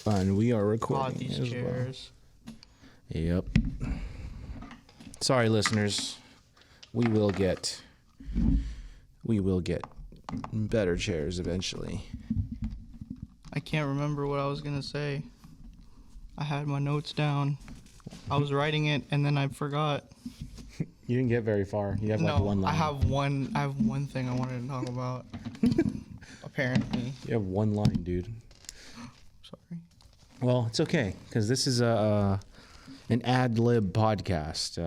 And we are God, recording these as chairs. well. Yep. Sorry, listeners. We will get better chairs eventually. I can't remember what I was gonna say. I had my notes down. I was writing it and then I forgot. You didn't get very far. You have like one line. I have one thing I wanted to talk about. Apparently. You have one line, dude. Sorry. Well, it's okay because this is an ad lib podcast.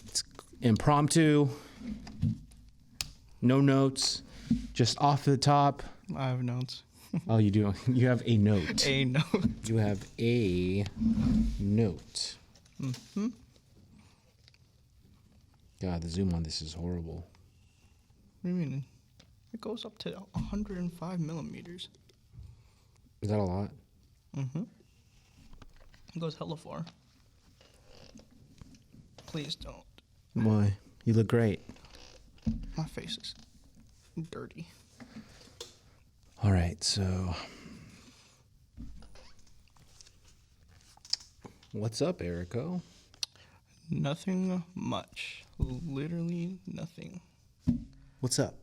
It's impromptu, no notes, just off the top. I have notes. Oh, you do. You have a note. A note. You have a note. Mm-hmm. God, the zoom on this is horrible. What do you mean? It goes up to 105 millimeters. Is that a lot? Mm-hmm. It goes hella far. Please don't. Why? You look great. My face is dirty. All right, so what's up, Erico? Nothing much. Literally nothing. What's up?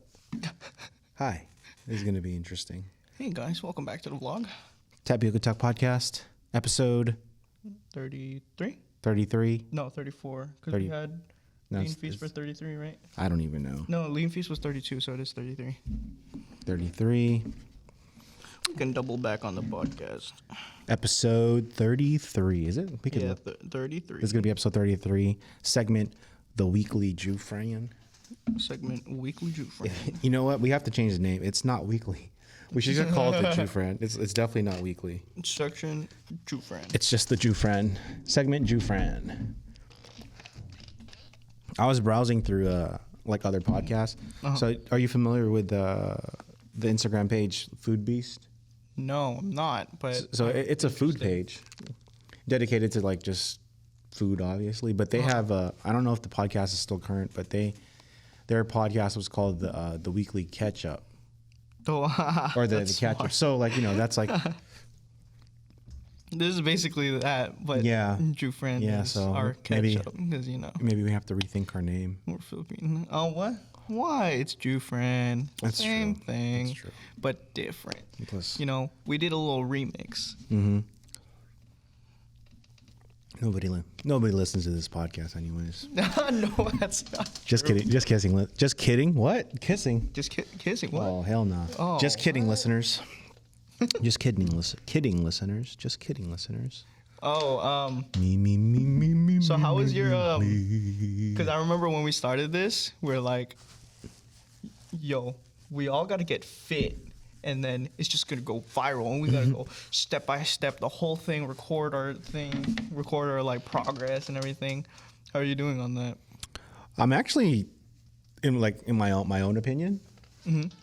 Hi. This is going to be interesting. Hey guys, welcome back to the vlog. Tapioca Talk Podcast, episode 33? 33. No, 34. Because 30. we had No, Lean it's- Feast for 33, right? I don't even know. No, Lean Feast was 32, so it is 33. 33. We can double back on the podcast. Episode 33. Is it? We can Yeah, look. 33. This is going to be episode 33. Segment, The Weekly Jufran. Segment Weekly Jufran. You know what? We have to change the name. It's not weekly. We should just call it the Jufran. It's definitely not weekly. Section Jufran. It's just the Jufran. Segment Jufran. I was browsing through like other podcasts. Uh-huh. So are you familiar with the Instagram page Food Beast? No, I'm not. But So it's a food page dedicated to like just food, obviously. But they have I don't know if the podcast is still current, but their podcast was called the Weekly Catch Up. Oh, Or the that's catch up. smart. So like, that's like This is basically that, but Yeah. Jufran Yeah, is so our maybe- ketchup because maybe we have to rethink our name. we're Filipino. Oh, what? Why? It's Jufran. That's Same true. thing, That's true. but different. Plus, We did a little remix. mm-hmm. Nobody listens to this podcast, anyways. No, that's not Just true. kidding. Just kissing. Just kidding. What? Kissing? Just kissing. What? Oh hell no. Oh, Just kidding, what? listeners. Just kidding, kidding, listeners. Just kidding, listeners. Oh, Me. So how was your me. Because I remember when we started this, we're like, yo, we all got to get fit. And then it's just going to go viral. And we got to go step by step, the whole thing, record our like progress and everything. How are you doing on that? I'm actually, in my own opinion,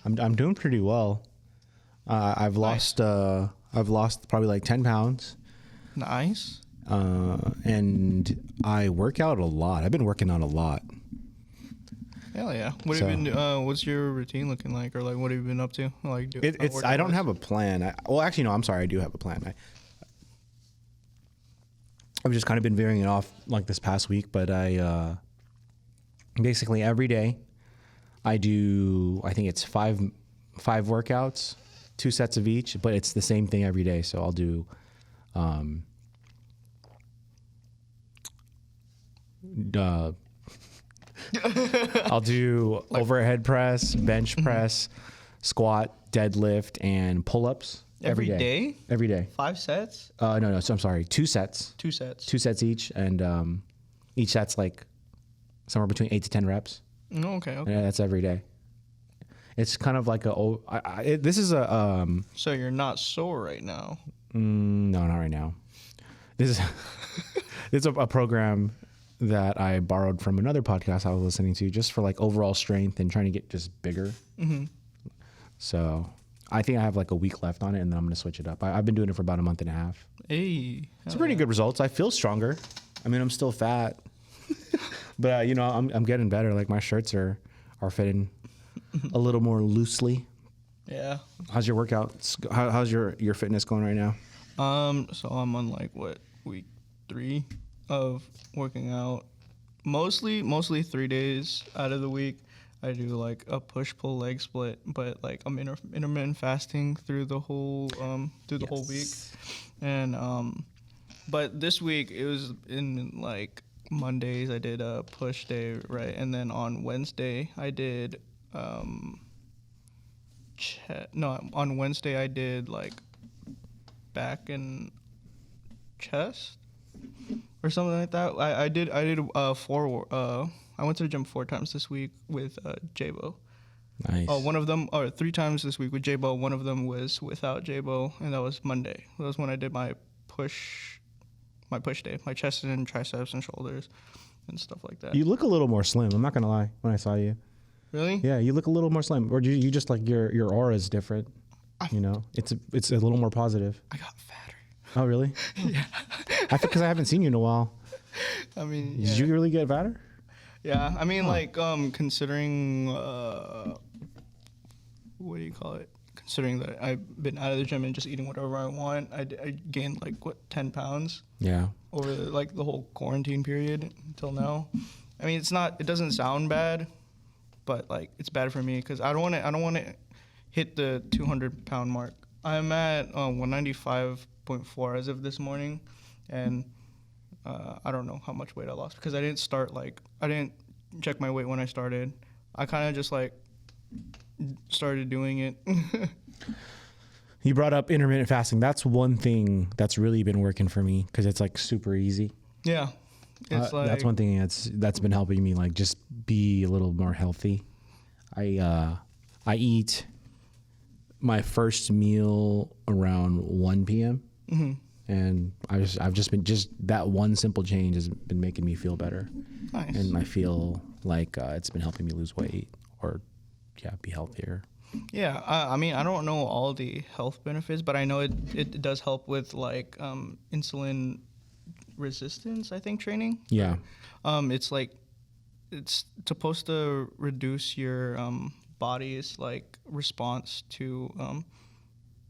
I'm doing pretty well. I've lost probably like 10 pounds. Nice. And I work out a lot. I've been working out a lot. Hell yeah. What have you been, what's your routine looking like? Or like, what have you been up to? Like, I don't have a plan. Actually, no, I'm sorry. I do have a plan. I've just kind of been veering it off like this past week, but I basically every day I do, I think it's five workouts, 2 sets of each, but it's the same thing every day. So I'll do, I'll do overhead press, bench press, squat, deadlift, and pull-ups Every day. day? Every day. 5 sets? No. So I'm sorry. 2 sets. 2 sets. 2 sets each, and each set's like somewhere between 8 to 10 reps. Oh, okay. And that's every day. It's kind of like this is a So you're not sore right now? no, not right now. This is a program that I borrowed from another podcast I was listening to, just for like overall strength and trying to get just bigger. Mm-hmm. So I think I have like a week left on it, and then I'm gonna switch it up. I've been doing it for about a month and a half. Hey. It's pretty good results. I feel stronger. I mean, I'm still fat, but I'm getting better. Like my shirts are fitting a little more loosely. Yeah. How's your workouts? How's your fitness going right now? So I'm on like week 3 of working out. Mostly 3 days out of the week. I do like a push pull leg split, but like I'm intermittent fasting through the whole whole week. And but this week it was in like Mondays I did a push day, right? And then on Wednesday I did on Wednesday I did like back and chest or something like that. I did 4 I went to the gym 4 times this week with J-Bo. Nice. One of them, or 3 times this week with J-Bo. One of them was without J-Bo, and that was Monday. That was when I did my push day, my chest and triceps and shoulders and stuff like that. You look a little more slim. I'm not gonna lie. When I saw you, Really? yeah, you look a little more slim. Or you just like your aura is different. You know, it's a little more positive. I got fatter. Oh, really? Yeah. Because I haven't seen you in a while. I mean, Did you really get fatter? Yeah, I mean, like, considering, what do you call it? Considering that I've been out of the gym and just eating whatever I want, I gained, like, 10 pounds? Yeah. Over, the whole quarantine period until now. I mean, it doesn't sound bad, but, like, it's bad for me because I don't want to hit the 200-pound mark. I'm at 195.4 as of this morning, and I don't know how much weight I lost because I didn't check my weight when I started. I kind of just like started doing it. You brought up intermittent fasting. That's one thing that's really been working for me because it's like super easy. Yeah. It's that's one thing that's been helping me like just be a little more healthy. I eat my first meal around 1 p.m. Mm-hmm. And I've just been that one simple change has been making me feel better. Nice. And I feel like it's been helping me lose weight or be healthier. Yeah, I mean, I don't know all the health benefits, but I know it does help with like insulin resistance, I think, training. Yeah. It's supposed to reduce your body's like response to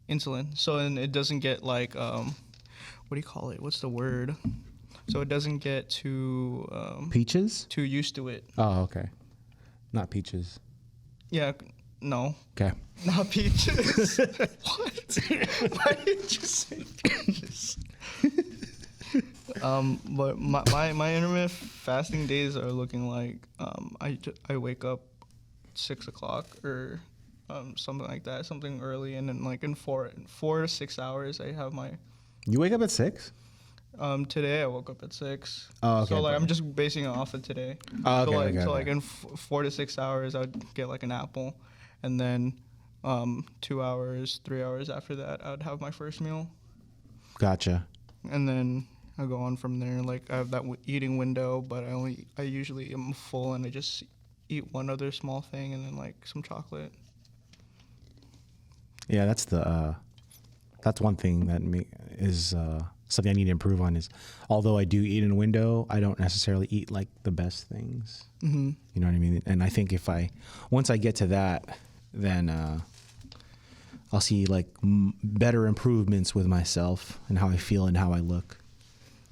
insulin, so and it doesn't get like what do you call it? What's the word? So it doesn't get too peaches? Too used to it. Oh, okay. Not peaches. Yeah, no. Okay. Not peaches. What? Why did you say peaches? But my intermittent fasting days are looking like I wake up 6 o'clock or something like that, something early, and then like in 4 to 6 hours I have my. You wake up at 6? Today I woke up at 6. Oh, okay. So like I'm just basing it off of today. Oh, okay. So like in 4 to 6 hours I'd get like an apple, and then 2 hours, 3 hours after that I'd have my first meal. Gotcha. And then I go on from there. Like I have that eating window, but I usually am full and I just eat one other small thing and then like some chocolate. Yeah, that's one thing that is something I need to improve on is, although I do eat in a window, I don't necessarily eat like the best things. Mm-hmm. You know what I mean? And I think once I get to that, then I'll see like better improvements with myself and how I feel and how I look.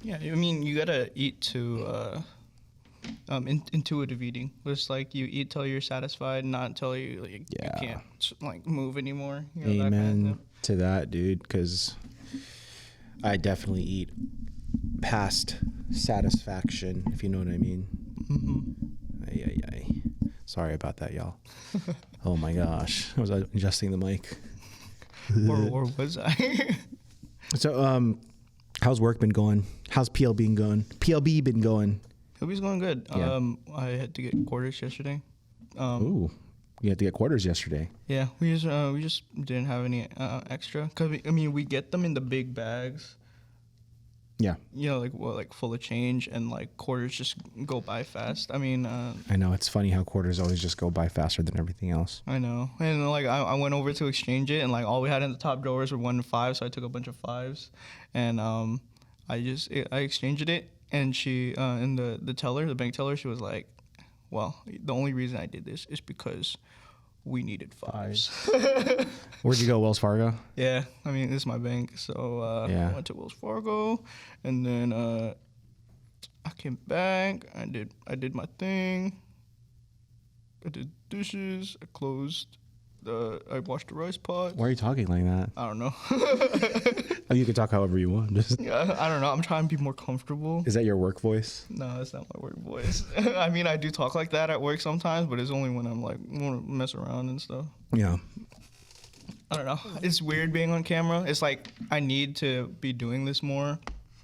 Yeah, I mean, you gotta eat to intuitive eating. It's like you eat till you're satisfied, not until you can't like move anymore. You know, Amen that kind of to that, dude. Because I definitely eat past satisfaction, if you know what I mean. Mm-hmm. Ay. Sorry about that, y'all. Oh my gosh, I was adjusting the mic. or was I? So, how's work been going? How's PLB been going? PLB's going good. Yeah. I had to get quarters yesterday. Ooh, you had to get quarters yesterday. Yeah, we just didn't have any extra. Cause we get them in the big bags. Yeah. You know, like full of change, and like quarters just go by fast. I mean, I know it's funny how quarters always just go by faster than everything else. I know, and like I went over to exchange it, and like all we had in the top drawers were 1 and 5, so I took a bunch of 5s, and I exchanged it, and she and the teller, the bank teller, she was like, well, the only reason I did this is because we needed fives. Where'd you go? Wells Fargo? Yeah, I mean, this is my bank. So I went to Wells Fargo, and then I came back. I did my thing. I did dishes. I closed. I washed the rice pot. Why are you talking like that? I don't know. You can talk however you want. Just Yeah, I don't know. I'm trying to be more comfortable. is that your work voice? No, it's not my work voice. I mean, I do talk like that at work sometimes, but it's only when I'm like want to mess around and stuff. Yeah. I don't know. It's weird being on camera. It's like I need to be doing this more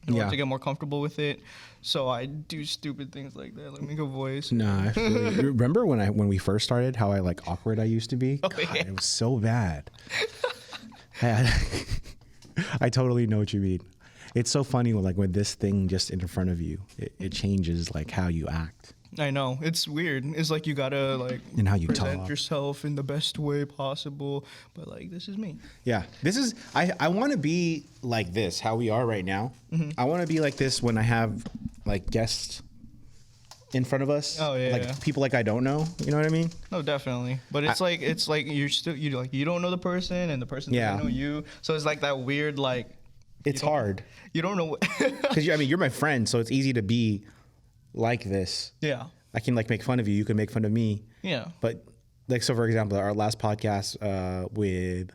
in order to get more comfortable with it. So I do stupid things like that, like make a voice. Nah, I feel you. Remember when we first started, how like awkward I used to be? Oh, God, yeah. it was so bad. I totally know what you mean. It's so funny when this thing just in front of you, it changes like how you act I know. It's weird. It's like you gotta like and how you present talk. yourself in the best way possible. But like this is me. Yeah, this is I want to be like this, how we are right now. I want to be like this when I have like guests in front of us. Oh, yeah, like yeah. people like I don't know. You know what I mean? No, definitely. But it's like you don't know the person and the person doesn't know you. So it's like that weird like It's hard you don't know what because you're my friend, so it's easy to be like this. Yeah. I can like make fun of you. You can make fun of me. Yeah. But like, so for example, our last podcast with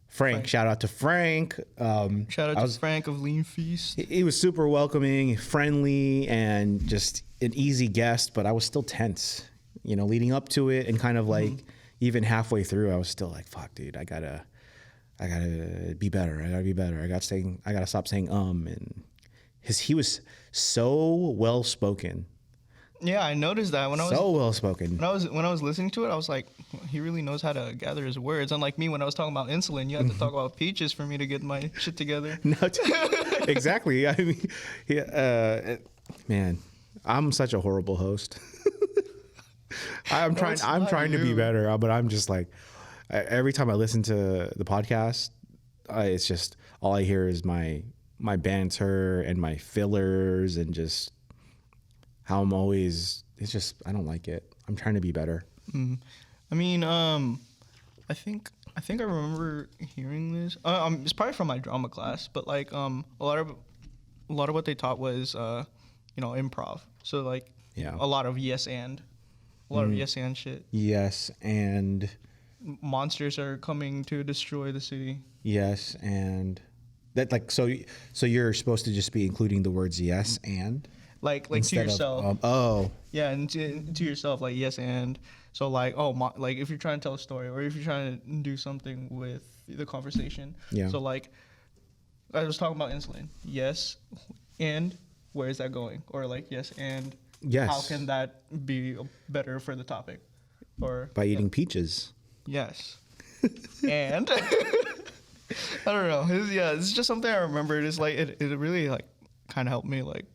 Frank, shout out to Frank. Shout out to Frank of Lean Feast. He was super welcoming, friendly, and just an easy guest, but I was still tense, leading up to it, and kind of like even halfway through, I was still like, fuck, dude, I gotta be better. I gotta be better. I gotta stop saying and he was so well spoken. Yeah, I noticed that when I was so well spoken. When I was listening to it, I was like, he really knows how to gather his words. Unlike me, when I was talking about insulin, you had to talk about peaches for me to get my shit together. No, exactly. I mean, man, I'm such a horrible host. I'm trying to be better, but I'm just like, every time I listen to the podcast, it's just all I hear is my banter and my fillers and just how I'm always. It's just I don't like it. I'm trying to be better. I mean, I think I remember hearing this. It's probably from my drama class, but like a lot of what they taught was improv. So like a lot of yes and shit. Yes and monsters are coming to destroy the city. Yes and that like so you're supposed to just be including the words yes and like to yourself. Yeah, and to yourself like yes and. So like like if you're trying to tell a story or if you're trying to do something with the conversation. Yeah. So like I was talking about insulin. Yes, and where is that going? Or like yes and how can that be better for the topic? Or by eating peaches. Yes. And I don't know. It's just something I remembered. It's like it really like kind of helped me like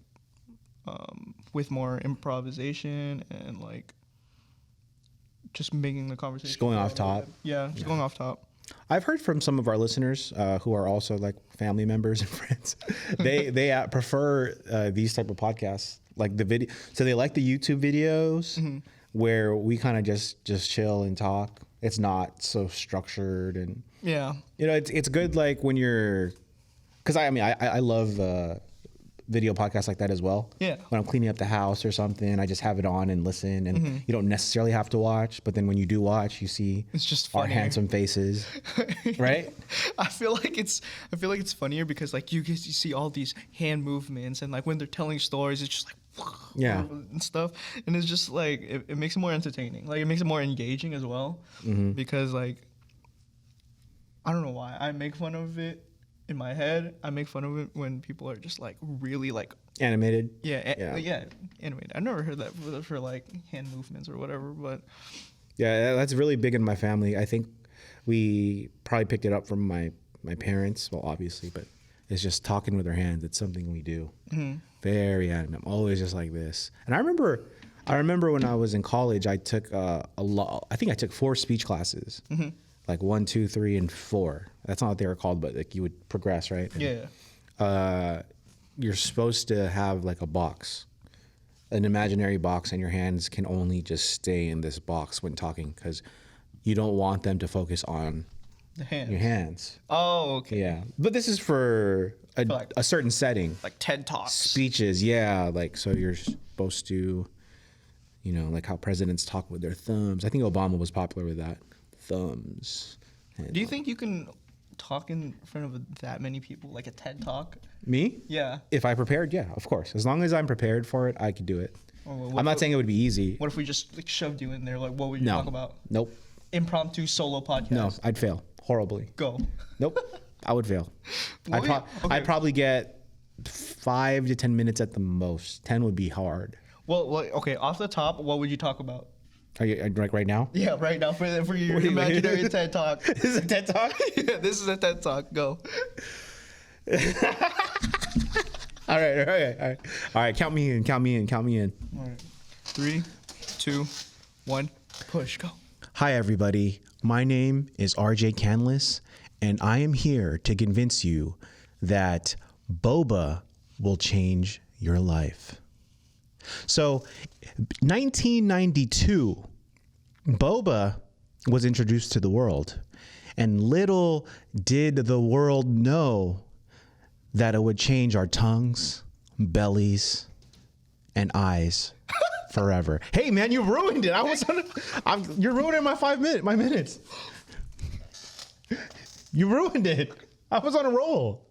with more improvisation and like just making the conversation. Just going off top. Yeah, going off top. I've heard from some of our listeners who are also like family members and friends. They prefer these type of podcasts, like the video. So they like the YouTube videos where we kind of just chill and talk. It's not so structured and it's good like when you're, because I love video podcasts like that as well. Yeah. When I'm cleaning up the house or something, I just have it on and listen, and you don't necessarily have to watch, but then when you do watch, you see it's just our handsome faces, right? I feel like it's funnier because like you see all these hand movements and like when they're telling stories, it's just like and stuff, and it's just like it makes it more entertaining. Like it makes it more engaging as well because like I don't know why I make fun of it. In my head, I make fun of it when people are just like really like animated. Yeah, animated. I've never heard that for like hand movements or whatever, but yeah, that's really big in my family. I think we probably picked it up from my parents, well, obviously, but it's just talking with our hands. It's something we do. Very animate. I'm always just like this. And I remember when I was in college, I took a lot. I think I took 4 speech classes. Like 1, 2, 3, and 4. That's not what they were called, but like you would progress, right? Yeah. You're supposed to have like a box, an imaginary box, and your hands can only just stay in this box when talking. Because you don't want them to focus on The hands. your hands. Oh, okay. Yeah. But this is for like- a certain setting. Like TED Talks. Speeches, yeah. Like, so you're supposed to, you know, like how presidents talk with their thumbs. I think Obama was popular with that. Thumbs. And Do you think you can talk in front of that many people, like a TED Talk? me? Yeah. If I prepared, yeah, of course. As long as I'm prepared for it, I could do it. Or I'm not saying it would be easy. What if we just like shoved you in there? Like, what would you No. talk about? Nope. Impromptu solo podcast. No, I'd fail horribly. Go. Nope. I would fail. Well, yeah, okay. I'd probably get 5 to 10 minutes at the most. 10 would be hard. Well, okay. Off the top, what would you talk about? Are you like right now? Yeah, right now for your What do you mean? imaginary TED Talk. This is a TED Talk? Yeah, this is a TED Talk. Go. All right. Count me in. All right. 3, 2, 1. Push. Go. Hi, everybody. My name is RJ Canlis, and I am here to convince you that boba will change your life. So, 1992, boba was introduced to the world, and little did the world know that it would change our tongues, bellies, and eyes forever. Hey, man, you ruined it. You're ruining my minutes. You ruined it. I was on a roll.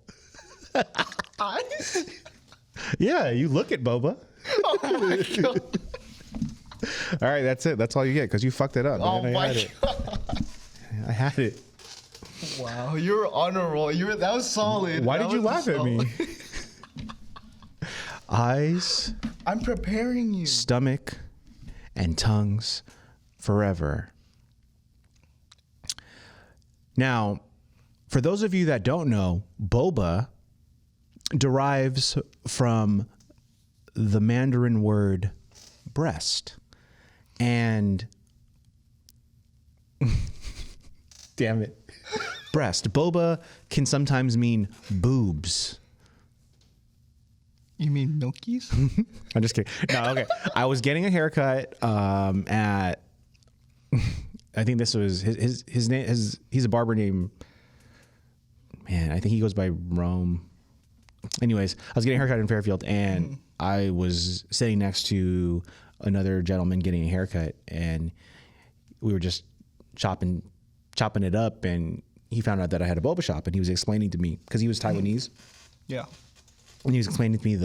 Eyes? Yeah, you look at boba. Oh my god. All right, that's it. That's all you get because you fucked it up. Oh Man. my god. I had it. Wow, you're on a roll. That was solid. Why That did you was laugh at me? Eyes, I'm preparing you. stomach, and tongues forever. Now, for those of you that don't know, boba derives from the Mandarin word breast. And damn it. Breast. Boba can sometimes mean boobs. You mean Milkies? I'm just kidding. No, okay. I was getting a haircut at I think this was his name. He's a barber named, man, I think he goes by Rome. Anyways, I was getting a haircut in Fairfield, and I was sitting next to another gentleman getting a haircut, and we were just chopping it up, and he found out that I had a boba shop, and he was explaining to me because he was Taiwanese. Yeah. And he was explaining to me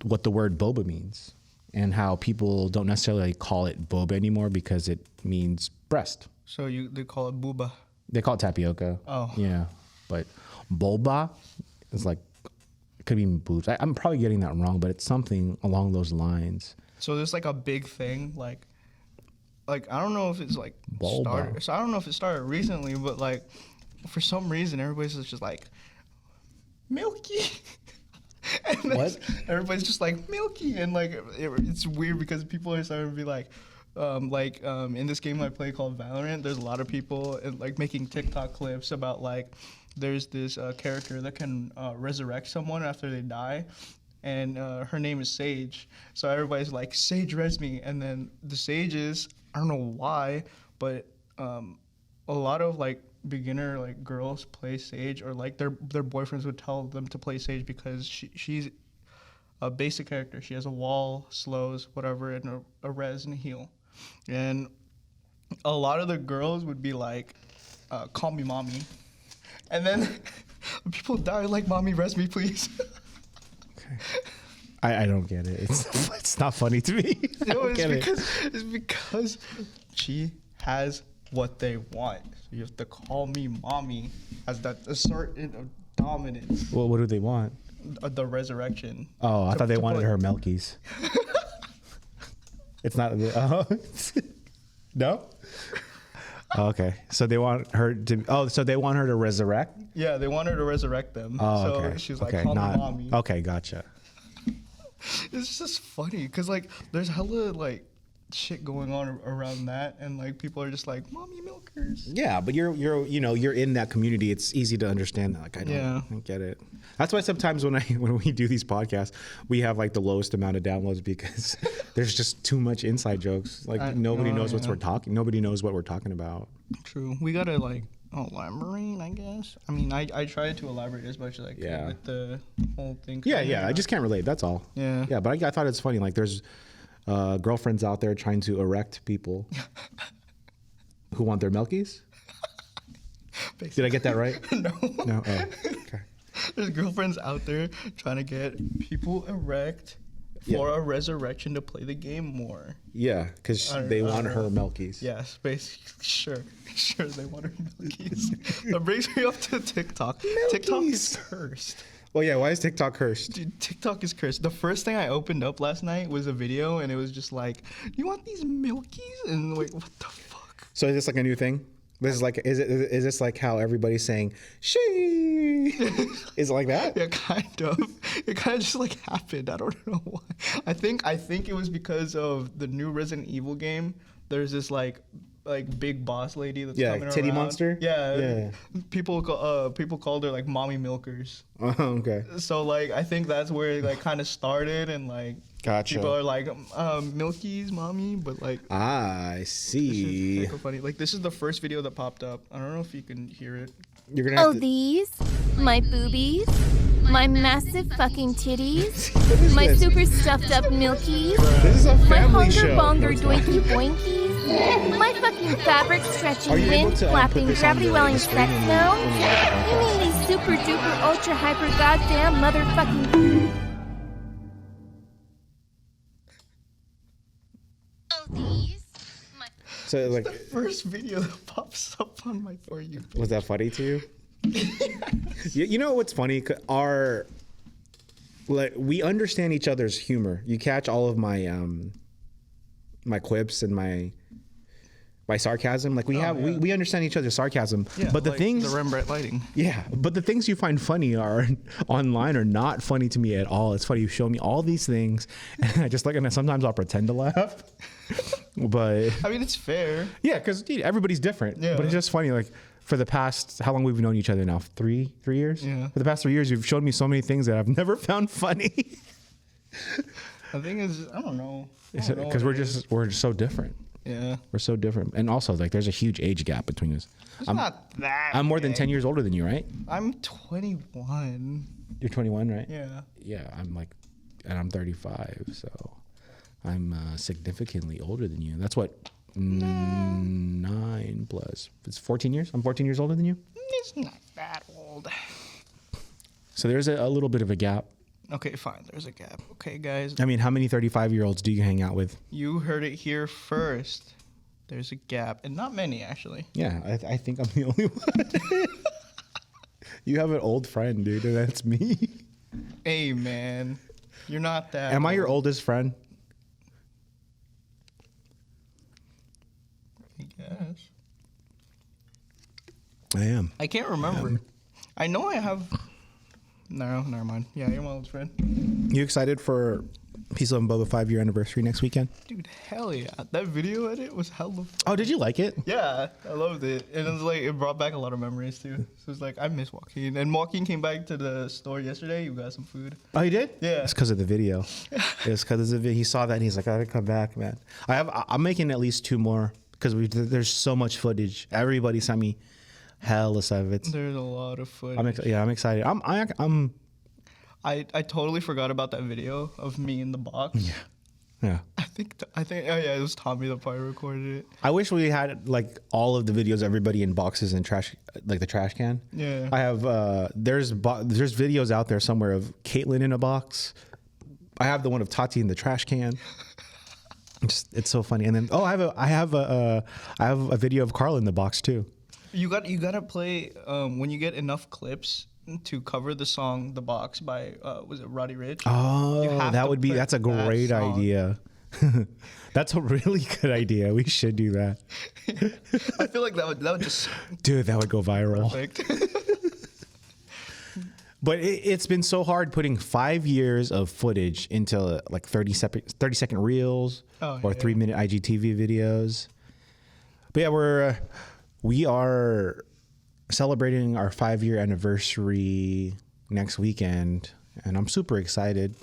what the word boba means and how people don't necessarily call it boba anymore because it means breast. So they call it booba. They call it tapioca. Oh. Yeah. But boba is like, it could mean boobs. I'm probably getting that wrong, but it's something along those lines. So there's like a big thing, like I don't know if it's like Bulba. I don't know if it started recently, but like for some reason everybody's just like Milky. And then What? everybody's just like Milky, and like it's weird because people are starting to be like in this game I play called Valorant, there's a lot of people like making TikTok clips about like there's this character that can resurrect someone after they die, and her name is Sage. So everybody's like, Sage res me, and then the Sages, I don't know why, but a lot of like beginner like girls play Sage, or like their boyfriends would tell them to play Sage because she's a basic character. She has a wall, slows, whatever, and a res and a heal. And a lot of the girls would be like, call me mommy. And then people die like, mommy, res me, please. Okay. I don't get it. It's not funny to me. No, it's because she has what they want. So you have to call me mommy as that assertion of dominance. Well, what do they want? The resurrection. Oh, I thought they wanted play. her Melkies. It's not. No. Oh, okay, so they want her to. Oh, so they want her to resurrect. Yeah, they want her to resurrect them. Oh, so okay. she's like, okay, call me mommy. Okay, gotcha. It's just funny because like there's hella like shit going on around that, and like people are just like mommy milkers. Yeah, but you're you're in that community. It's easy to understand that. Like I get it. That's why sometimes when we do these podcasts, we have like the lowest amount of downloads because there's just too much inside jokes. Like nobody knows what we're talking. Nobody knows what we're talking about. True. We gotta like elaborate, I guess. I mean, I tried to elaborate as much as I could with the whole thing. Yeah. I just can't relate. That's all. Yeah. Yeah, but I thought it's funny. Like there's girlfriends out there trying to erect people who want their milkies. Did I get that right? No. No. Oh, okay. There's girlfriends out there trying to get people erect for a resurrection to play the game more. Yeah, because they want her milkies. Yes, basically. Sure, they want her milkies. That brings me up to TikTok. Milkies. TikTok is cursed. Well, yeah, why is TikTok cursed? Dude, TikTok is cursed. The first thing I opened up last night was a video, and it was just like, "You want these milkies?" And like, what the fuck? So is this like a new thing? This is like, is this like how everybody's saying she? Is it like that? Yeah, kind of. It kind of just like happened. I don't know why. I think it was because of the new Resident Evil game. There's this like big boss lady that's coming around. Titty monster. Yeah. People called her like mommy milkers. Oh, okay. So like I think that's where it like kind of started, and like Gotcha. people are like milkies, mommy, but like I see. This is funny. Like this is the first video that popped up. I don't know if you can hear it. You're gonna have to... these? My boobies? My massive fucking titties? What is My this? super stuffed up milkies? This is a My family hunger show. bonger doinky boinkies? My fucking fabric Are stretching you able wind to, flapping put this on gravity the welling screen sex when sounds? you have the You mean these super duper ultra hyper goddamn motherfucking... these? So like, The first video that pops up on my For You page. was that funny to you? You know what's funny? We understand each other's humor. You catch all of my my quips and my sarcasm. Like we understand each other's sarcasm. Yeah, but the like things the Rembrandt lighting. Yeah, but the things you find funny are online are not funny to me at all. It's funny you show me all these things, and I just and sometimes I'll pretend to laugh. But I mean, it's fair. yeah, because everybody's different. Yeah. But it's just funny, like for the past how long we've known each other now? 3 years. Yeah. For the past 3 years, you've shown me so many things that I've never found funny. The thing is, I don't know. Because we're just so different. Yeah. We're so different, and also like there's a huge age gap between us. It's not that. I'm more than big. 10 years older than you, right? I'm 21. You're 21, right? Yeah. Yeah, and I'm 35, so I'm significantly older than you. That's what 9 plus. It's 14 years. I'm 14 years older than you. It's not that old. So there's a little bit of a gap. Okay, fine. There's a gap. Okay, guys. I mean, how many 35-year-olds do you hang out with? You heard it here first. There's a gap, and not many actually. Yeah, I think I'm the only one. You have an old friend, dude, and that's me. Hey, man. You're not that. Am I your oldest friend? I guess. I am. I can't remember. I know I have. No, never mind. Yeah, you're my old friend. You excited for Peace Love and Boba 5-year anniversary next weekend? Dude, hell yeah. That video edit was hella fun. Oh, did you like it? Yeah, I loved it. And it was like, it brought back a lot of memories too. So it's like, I miss Joaquin. And Joaquin came back to the store yesterday. You got some food. Oh, you did? Yeah. It's because of the video. It's because of the video. He saw that and he's like, I gotta come back, man. I'm making at least 2 more because there's so much footage. Everybody sent me hella stuff. There's a lot of footage. I'm excited. I totally forgot about that video of me in the box. Yeah. I think oh yeah, it was Tommy that probably recorded it. I wish we had like all of the videos, everybody in boxes and trash, like the trash can. Yeah. I have there's videos out there somewhere of Caitlyn in a box. I have the one of Tati in the trash can. It's so funny. And then I have a video of Carl in the box too. You gotta play when you get enough clips to cover the song "The Box" by was it Roddy Ricch? Oh, that's a great idea. That's a really good idea. We should do that. I feel like that would just Dude, that would go viral. perfect. But it's been so hard putting 5 years of footage into like 30-second reels or 3-minute IGTV videos. But yeah, we are celebrating our 5-year anniversary next weekend, and I'm super excited.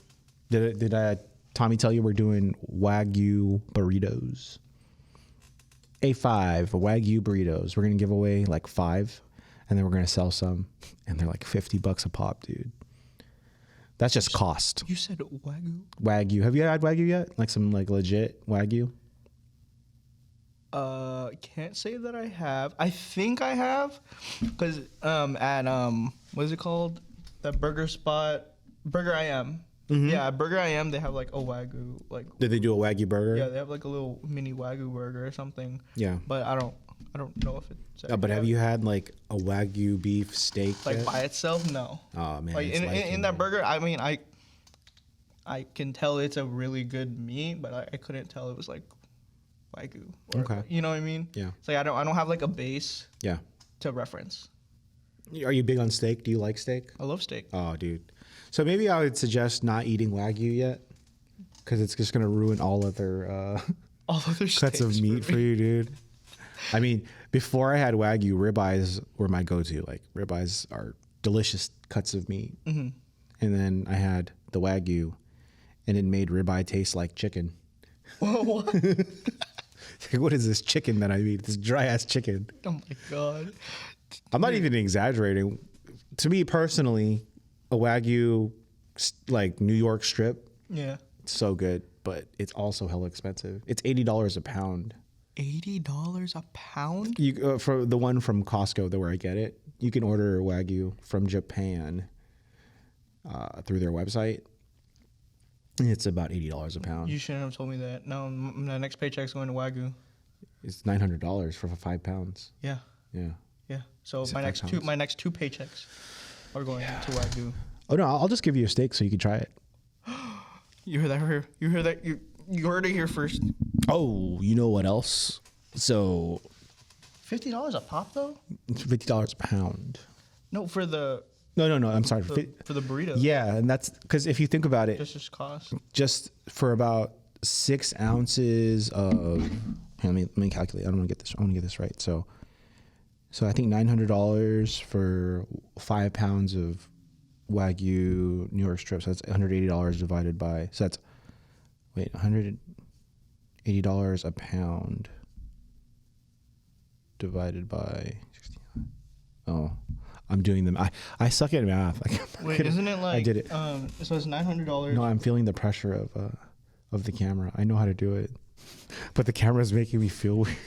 Did Tommy tell you we're doing Wagyu burritos? A5 Wagyu burritos. We're gonna give away like 5, and then we're gonna sell some, and they're like $50 a pop, dude. That's just cost. You said Wagyu? Wagyu. Have you had Wagyu yet? Like some like legit Wagyu? Can't say that I have. I think I have, because at what is it called? That burger spot, Burger I Am. Mm-hmm. Yeah, at Burger I Am, they have like a Wagyu. Like, did they do a Wagyu burger? Yeah, they have like a little mini Wagyu burger or something. Yeah, but I don't know if it's. But have you had like a Wagyu beef steak? Like yet? by itself? No. Oh man, like in that burger, I mean, I can tell it's a really good meat, but I couldn't tell it was like Wagyu. Okay. You know what I mean? Yeah. It's like I don't have like a base. Yeah. To reference. Are you big on steak? Do you like steak? I love steak. Oh, dude. So maybe I would suggest not eating Wagyu yet, because it's just gonna ruin all other cuts of meat for you, dude. I mean, before I had Wagyu, ribeyes were my go-to. Like ribeyes are delicious cuts of meat. Mm-hmm. And then I had the Wagyu, and it made ribeye taste like chicken. What? What is this chicken that I eat? This dry ass chicken. Oh my god. I'm not even exaggerating. To me personally, a Wagyu like New York strip. Yeah. It's so good, but it's also hella expensive. It's $80 a pound. $80 a pound? You for the one from Costco, where I get it, you can order Wagyu from Japan through their website. It's about $80 a pound. You shouldn't have told me that. No, the next paycheck's going to Wagyu. It's $900 for 5 pounds. Yeah. Yeah. Yeah. So my next two paychecks are going to Wagyu. Oh no, I'll just give you a steak so you can try it. You heard that here? You heard that? You heard it here first. Oh, you know what else? So $50 a pop though? It's $50 a pound. No, for the. No. I'm sorry. For the burrito. Yeah, and that's because if you think about it, just cost. Just for about 6 ounces of. Let me calculate. I want to get this right. So I think $900 for 5 pounds of Wagyu New York strips. So that's $180 divided by. So that's $180 a pound divided by 69. Oh, I'm doing them. I suck at math. Wait, isn't it like? I did it. So it's $900. No, I'm feeling the pressure of the camera. I know how to do it, but the camera is making me feel weird.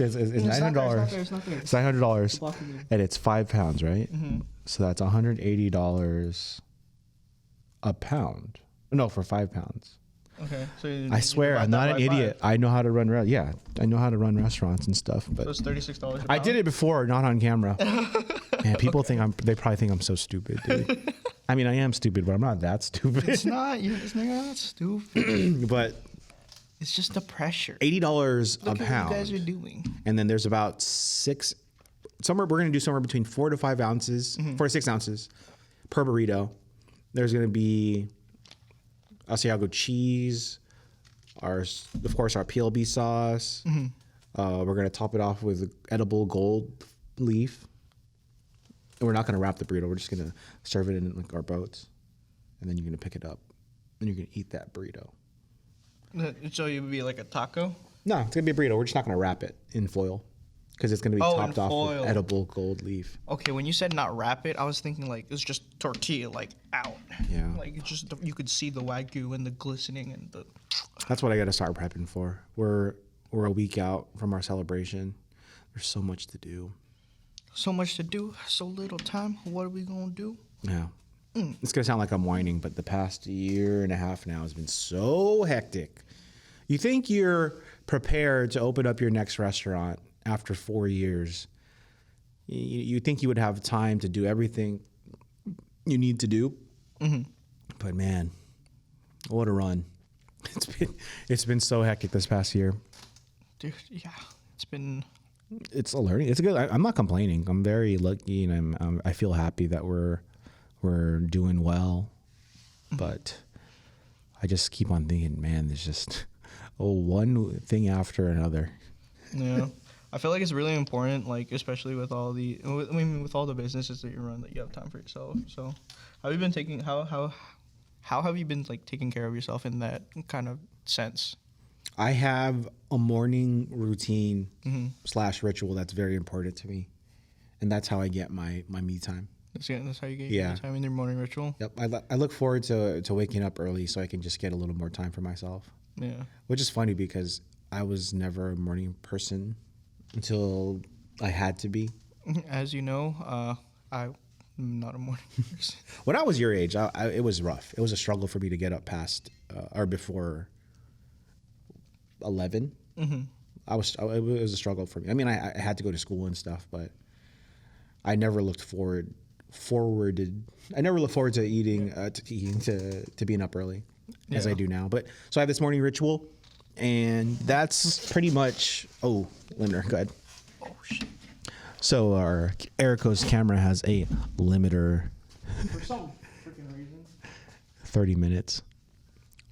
It's $900. It's not there. It's $900, and it's 5 pounds, right? Mm-hmm. So that's $180 a pound. No, for 5 pounds. Okay. So I swear, I'm not an idiot. 5. I know how to run. I know how to run restaurants and stuff. But so it's $36 a pound? I did it before, not on camera. Man, people they probably think I'm so stupid, dude. I mean, I am stupid, but I'm not that stupid. It's not. You're not stupid. But it's just the pressure. $80 Look a at pound. What you guys are doing. And then there's about 6. We're going to do somewhere between 4 to 5 ounces, 4 to 6 ounces per burrito. There's going to be Asiago cheese, of course our PLB sauce. Mm-hmm. We're going to top it off with edible gold leaf. And we're not going to wrap the burrito. We're just going to serve it in like our boats. And then you're going to pick it up. And you're going to eat that burrito. So it would be like a taco? No, it's going to be a burrito. We're just not going to wrap it in foil. Because it's going to be topped off foil. with edible gold leaf. Okay, when you said not wrap it, I was thinking like it's just tortilla, like out. Yeah. Like it's just you could see the Wagyu and the glistening and the. That's what I got to start prepping for. We're a week out from our celebration. There's so much to do. So much to do, so little time. What are we gonna do? Yeah. It's gonna sound like I'm whining, but the past year and a half now has been so hectic. You think you're prepared to open up your next restaurant after 4 years? You think you would have time to do everything you need to do, but man, what a run! It's been so hectic this past year. Dude, yeah, it's been It's a learning. It's a good. I'm not complaining. I'm very lucky, and I feel happy that we're doing well. But I just keep on thinking, man, there's just one thing after another. Yeah. I feel like it's really important, like especially with all with all the businesses that you run, that you have time for yourself. So, have you been taking how have you been like taking care of yourself in that kind of sense? I have a morning routine / ritual that's very important to me, and that's how I get my me time. That's how you get Yeah. your time in your morning ritual. Yep, I look forward to waking up early so I can just get a little more time for myself. Yeah. Which is funny because I was never a morning person until I had to be. As you know, I'm not a morning person. When I was your age, it was rough. It was a struggle for me to get up past or before 11. Mm-hmm. It was a struggle for me. I mean, I had to go to school and stuff, but I never looked forward to eating to being up early as I do now. But so I have this morning ritual, and that's pretty much. Oh, Linder, go ahead. Oh shit. So our Erico's camera has a limiter. For some freaking reason. 30 minutes.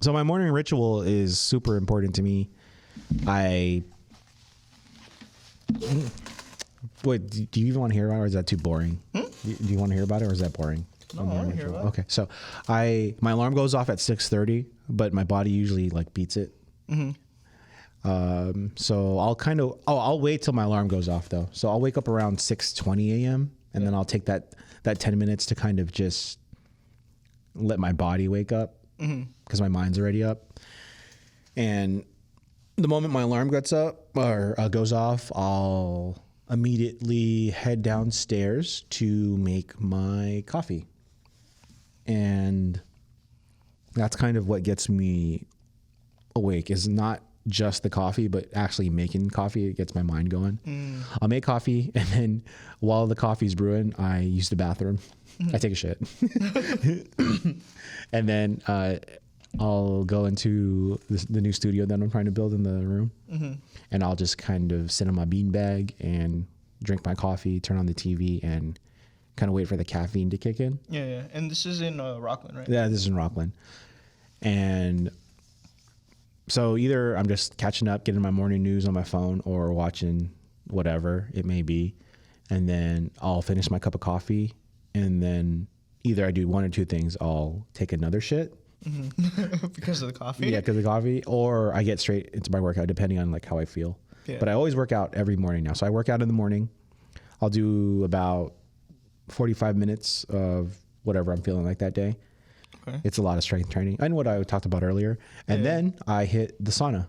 So my morning ritual is super important to me. Wait, do you even want to hear about it, or is that too boring? Do you want to hear about it, or is that boring? No, I want to hear about it. Okay, so my alarm goes off at 6:30, but my body usually like beats it. So I'll wait till my alarm goes off though. So I'll wake up around 6:20 a.m. and then I'll take that 10 minutes to kind of just let my body wake up because my mind's already up. And the moment my alarm gets up or goes off, I'll immediately head downstairs to make my coffee. And that's kind of what gets me awake, is not just the coffee, but actually making coffee. It gets my mind going. I'll make coffee, and then while the coffee's brewing, I use the bathroom. I take a shit. And then I'll go into the new studio that I'm trying to build in the room. And I'll just kind of sit on my beanbag and drink my coffee, turn on the TV, and kind of wait for the caffeine to kick in. Yeah. And this is in Rockland, right? Yeah, this is in Rockland. And so either I'm just catching up, getting my morning news on my phone, or watching whatever it may be. And then I'll finish my cup of coffee. And then either I do one or two things. I'll take another shit. Because of the coffee? Yeah, because of the coffee. Or I get straight into my workout, depending on like how I feel. Yeah. But I always work out every morning now. So I work out in the morning. I'll do about 45 minutes of whatever I'm feeling like that day. Okay. It's a lot of strength training and what I talked about earlier. And then I hit the sauna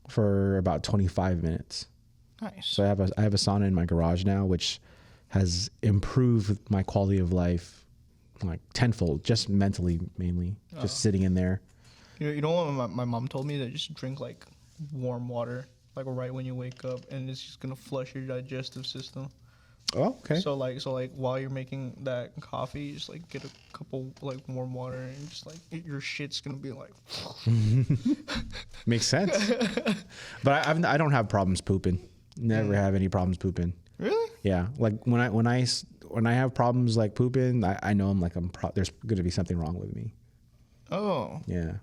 for about 25 minutes. Nice. So I have a sauna in my garage now, which has improved my quality of life like tenfold, just mentally mainly, just sitting in there. You know what my mom told me? That just drink like warm water, like right when you wake up, and it's just gonna flush your digestive system. Oh, okay. So like while you're making that coffee, just like get a couple like warm water, and just like your shit's gonna be like. Makes sense. But I don't have problems pooping. Never have any problems pooping. Really? Yeah, like when I have problems like pooping, I know there's going to be something wrong with me. Oh. Yeah,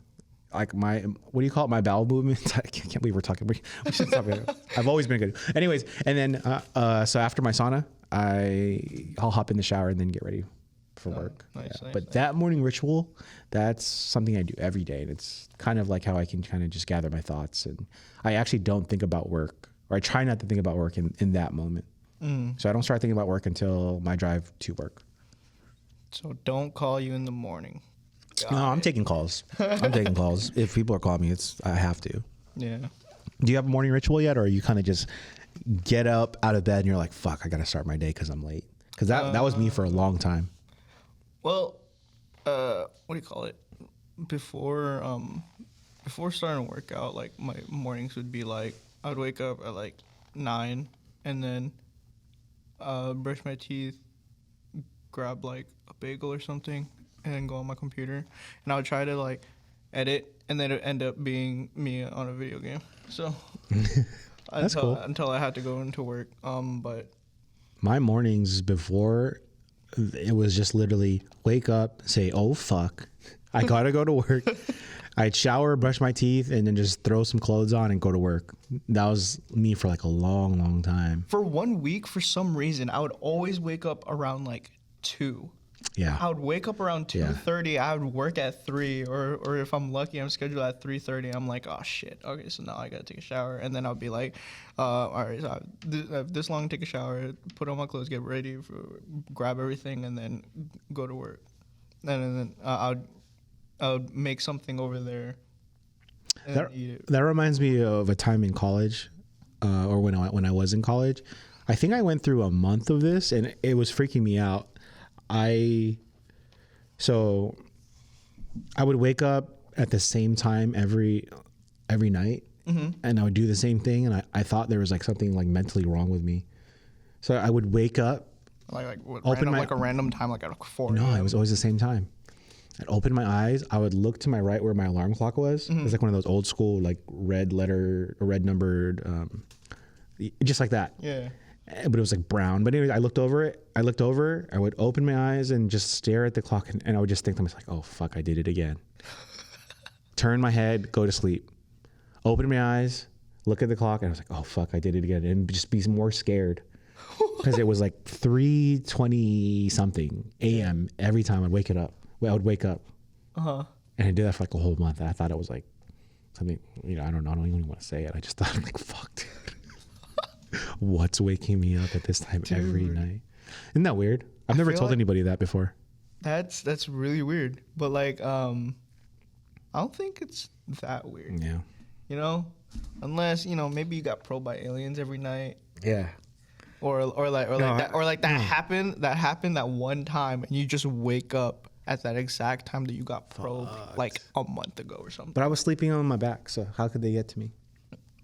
like what do you call it? My bowel movements. I can't believe we're talking. We should stop it. I've always been good. Anyways, and then so after my sauna, I'll hop in the shower and then get ready for work. Nice. But that morning ritual, that's something I do every day, and it's kind of like how I can kind of just gather my thoughts, and I actually don't think about work, or I try not to think about work in that moment. So I don't start thinking about work until my drive to work. So don't call you in the morning. No, I'm taking calls. I'm taking calls. If people are calling me, I have to. Yeah. Do you have a morning ritual yet, or you kind of just get up out of bed and you're like, "Fuck, I gotta start my day because I'm late"? Because that was me for a long time. Well, what do you call it? Before starting to work out, like my mornings would be like I would wake up at like 9 and then brush my teeth, grab like a bagel or something, and then go on my computer. And I would try to like edit, and then it would end up being me on a video game. So That's cool. Until I had to go into work. But My mornings before, it was just literally wake up, say, oh, fuck, I got to go to work. I'd shower, brush my teeth, and then just throw some clothes on and go to work. That was me for like a long, long time. for 1 week, for some reason, I would always wake up around like 2. Yeah. I would wake up around 2:30. I would work at 3, or if I'm lucky, I'm scheduled at 3:30. I'm like, oh shit. Okay, so now I gotta take a shower, and then I'll be like, all right, so I have this long, take a shower, put on my clothes, get ready, grab everything, and then go to work. And then I would make something over there. And eat it. That reminds me of a time in college, or when I was in college. I think I went through a month of this, and it was freaking me out. I would wake up at the same time every night, and I would do the same thing, and I thought there was like something like mentally wrong with me. So I would wake up, like a random time, like at 4. No, it was always the same time. I'd open my eyes. I would look to my right where my alarm clock was. It was like one of those old school, like red numbered, just like that. Yeah. But it was like brown. But anyways, I looked over. I would open my eyes and just stare at the clock, and I would just think to myself, oh, fuck, I did it again. Turn my head, go to sleep. Open my eyes, look at the clock, and I was like, oh, fuck, I did it again. And just be more scared. Because it was like 3:20 something a.m. every time I would wake up. Uh-huh. And I did that for like a whole month. And I thought it was like something, I don't even want to say it. I just thought, like, fuck, dude. What's waking me up at this time every night? Isn't that weird? I've never told anybody that before. That's really weird. But like, I don't think it's that weird. Yeah. Unless maybe you got probed by aliens every night. Yeah. That happened that one time, and you just wake up at that exact time that you got probed like a month ago or something. But I was sleeping on my back, so how could they get to me?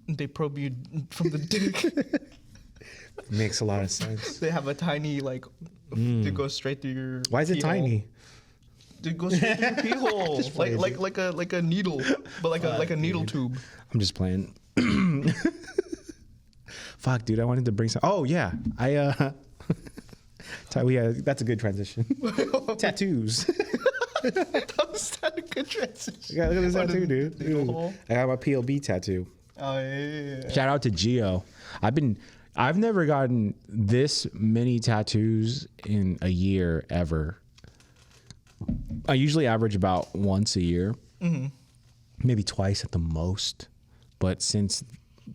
They probe you from the dick. Makes a lot of sense. They have a tiny to go straight through your. Why is it tiny? To go straight through your pee hole, like a needle, but like a needle tube. I'm just playing. Fuck, dude, I wanted to bring some. Oh yeah, that's a good transition. Tattoos. That's not a good transition. Yeah, look at this tattoo, dude. I got my PLB tattoo. Oh yeah. Shout out to Gio. I've never gotten this many tattoos in a year ever. I usually average about once a year, maybe twice at the most. But since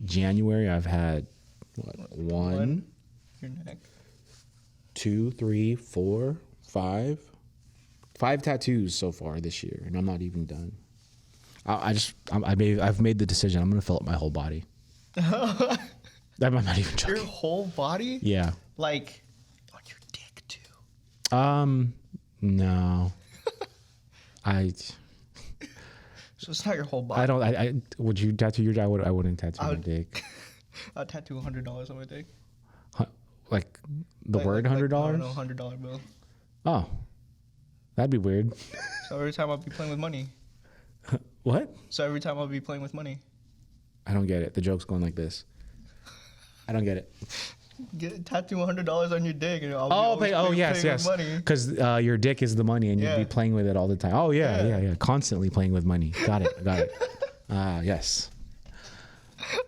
January, I've had one, your neck, 2, 3, 4, 5 tattoos so far this year, and I'm not even done. I've made the decision. I'm gonna fill up my whole body. I'm not even joking. Your whole body? Yeah. Like on your dick too? No. So it's not your whole body. I don't. Would you tattoo your dick? I wouldn't tattoo my dick. I'd tattoo $100 on my dick. Like the word $100? No, $100 bill. Oh, that'd be weird. So every time I'll be playing with money. What? So every time I'll be playing with money. I don't get it. The joke's going like this. I don't get it. Tattoo $100 on your dick, and I'll be yes. Because your dick is the money, and you'd be playing with it all the time. Oh yeah. Constantly playing with money. Got it. Yes.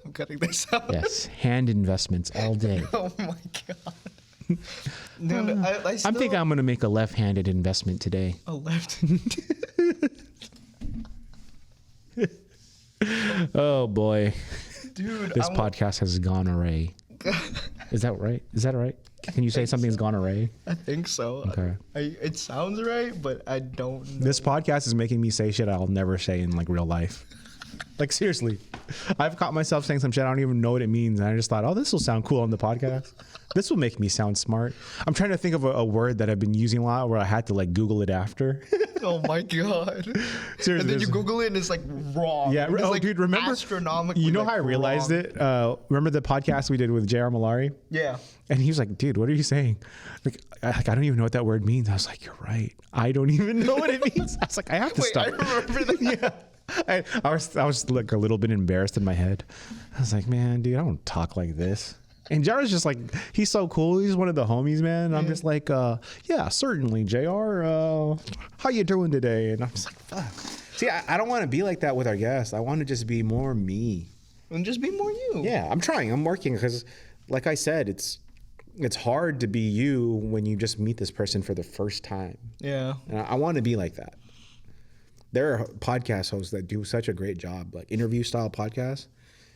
I'm cutting this out. Yes, hand investments all day. Oh my god. Dude, I think I'm gonna make a left-handed investment today. A left. Oh boy. Dude, this podcast has gone array. Is that right? Can you say something's gone array? I think so. Okay. It sounds right, but I don't know. This podcast is making me say shit I'll never say in like real life. Like seriously, I've caught myself saying some shit I don't even know what it means, and I just thought, oh, this will sound cool on the podcast. This will make me sound smart. I'm trying to think of a word that I've been using a lot where I had to like Google it after. Oh my god! Seriously, and then you Google it and it's like wrong. Yeah. It's like dude, remember? Astronomically. You know how I realized it? Remember the podcast we did with J.R. Malari? Yeah. And he was like, dude, what are you saying? Like, I don't even know what that word means. I was like, you're right. I don't even know what it means. I was like, I have to stop. I remember that. Yeah. I was like a little bit embarrassed in my head. I was like, man, dude, I don't talk like this. And JR's just like, he's so cool. He's one of the homies, man. And I'm just like, yeah, certainly, JR. How you doing today? And I'm just like, fuck. See, I don't want to be like that with our guests. I want to just be more me. And just be more you. Yeah, I'm trying. I'm working because, like I said, it's hard to be you when you just meet this person for the first time. Yeah. And I want to be like that. There are podcast hosts that do such a great job, like interview style podcasts.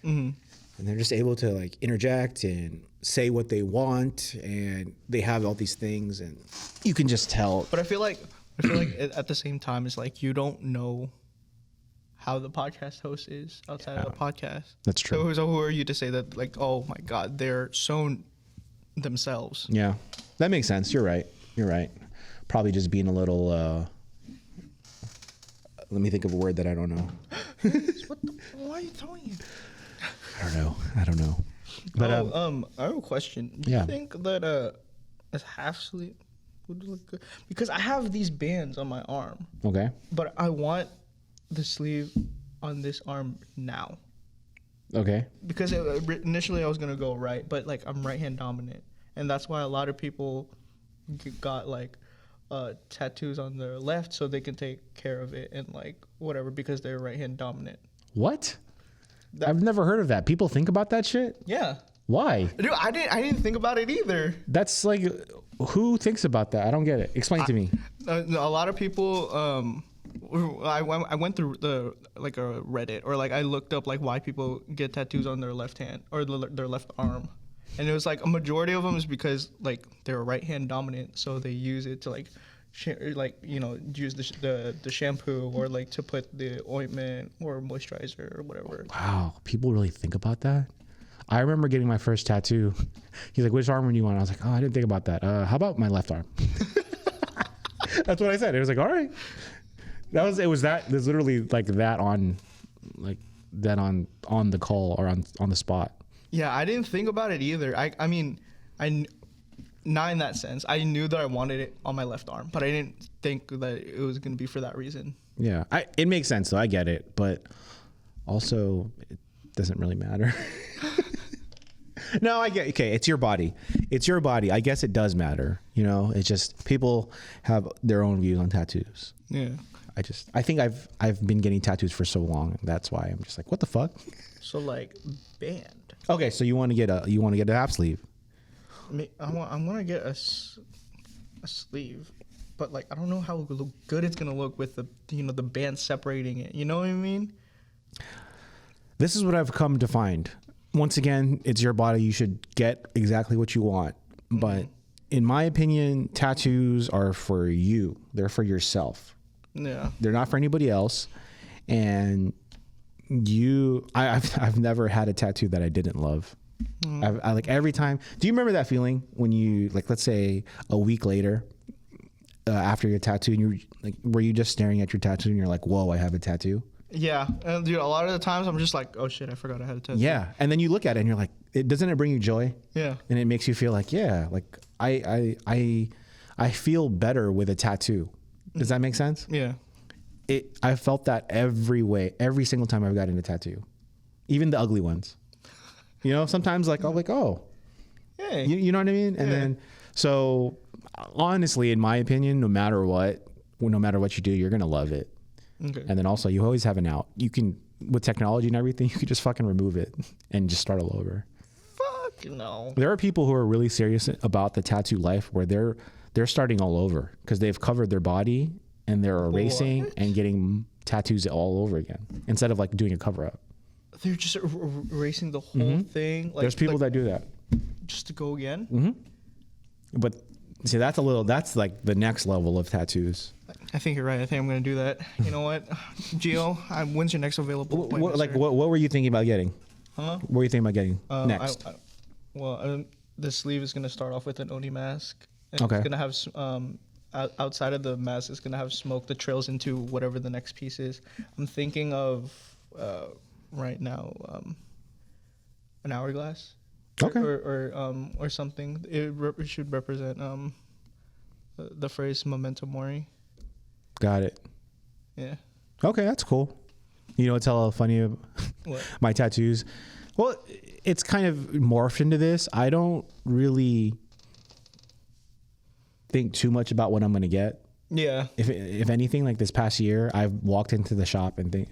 Mm-hmm. And they're just able to like interject and say what they want, and they have all these things, and you can just tell. But I feel like at the same time, it's like you don't know how the podcast host is outside of the podcast. That's true. So who are you to say that, like, oh my God, they're so themselves? Yeah, that makes sense. You're right. Probably just being a little. Let me think of a word that I don't know. Why are you throwing it? I don't know. But I have a question. Do you think that a half sleeve would look good? Because I have these bands on my arm. Okay. But I want the sleeve on this arm now. Okay. Because initially I was gonna go right, but like I'm right hand dominant, and that's why a lot of people got like tattoos on their left so they can take care of it and like whatever because they're right hand dominant. What? I've never heard of that. People think about that shit? Yeah. Why? Dude, I didn't think about it either. That's like, who thinks about that? I don't get it. Explain to me. A lot of people. I went through a Reddit, or like I looked up like why people get tattoos on their left hand or their left arm, and it was like a majority of them is because like they're right hand dominant, so they use it to like use the shampoo or like to put the ointment or moisturizer or whatever. Wow, people really think about that. I remember getting my first tattoo. He's like, which arm do you want? I was like, oh, I didn't think about that. How about my left arm? That's what I said. It was like, all right. There's literally like that on the call or on the spot. Yeah, I didn't think about it either. I mean, not in that sense. I knew that I wanted it on my left arm, but I didn't think that it was going to be for that reason. Yeah, it makes sense though. I get it, but also it doesn't really matter. No, I get. Okay, it's your body. I guess it does matter. It's just people have their own views on tattoos. Yeah. I think I've been getting tattoos for so long. That's why I'm just like, what the fuck? So like band. Okay, so you want to get a half sleeve. I want to get a sleeve, but like I don't know how good it's gonna look with the band separating it. You know what I mean? This is what I've come to find. Once again, it's your body. You should get exactly what you want. But in my opinion, tattoos are for you. They're for yourself. Yeah. They're not for anybody else. And I've never had a tattoo that I didn't love. I like every time. Do you remember that feeling when you, like, let's say a week later after your tattoo, and you're like, were you just staring at your tattoo and you're like, whoa, I have a tattoo? Yeah, and dude, a lot of the times I'm just like, oh shit, I forgot I had a tattoo. Yeah, and then you look at it and you're like, doesn't it bring you joy? Yeah, and it makes you feel like, yeah, like I feel better with a tattoo. Does that make sense? Yeah. I felt that every single time I've gotten a tattoo, even the ugly ones. Sometimes like I'm like, oh, hey, you know what I mean? And then so honestly, in my opinion, no matter what you do, you're gonna love it. Okay. And then also, you always have an out. You can, with technology and everything, you can just fucking remove it and just start all over. Fuck no. There are people who are really serious about the tattoo life where they're starting all over because they've covered their body and they're erasing and getting tattoos all over again instead of like doing a cover up. They're just erasing the whole thing. Like, there's people that do that just to go again. Mm-hmm. But see, that's like the next level of tattoos. I think you're right. I think I'm going to do that. You know what, Gio? When's your next available appointment? What were you thinking about getting? Huh? What were you thinking about getting next? The sleeve is going to start off with an Oni mask. And okay. It's going to have outside of the mask, it's going to have smoke that trails into whatever the next piece is. I'm thinking of right now an hourglass. Okay. Or something. It should represent the phrase memento mori. Got it. Yeah. Okay, that's cool. You know what's hella funny? What? My tattoos. Well, it's kind of morphed into this. I don't really think too much about what I'm going to get. Yeah. If anything, like this past year, I've walked into the shop and think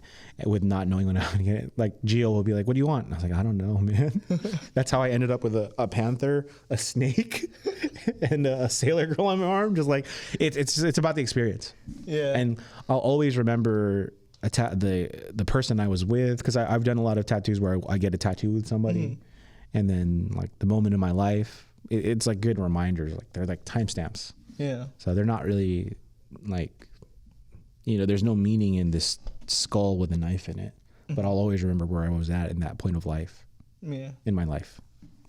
with not knowing when I'm going to get it. Like Gio will be like, "What do you want?" And I was like, "I don't know, man." That's how I ended up with a panther, a snake, and a sailor girl on my arm. Just like it's about the experience. Yeah. And I'll always remember the person I was with, because I've done a lot of tattoos where I get a tattoo with somebody, and then like the moment in my life, it's like good reminders. Like they're like timestamps. Yeah. So they're not really like, there's no meaning in this skull with a knife in it, but I'll always remember where I was at in that point of life. Yeah. In my life.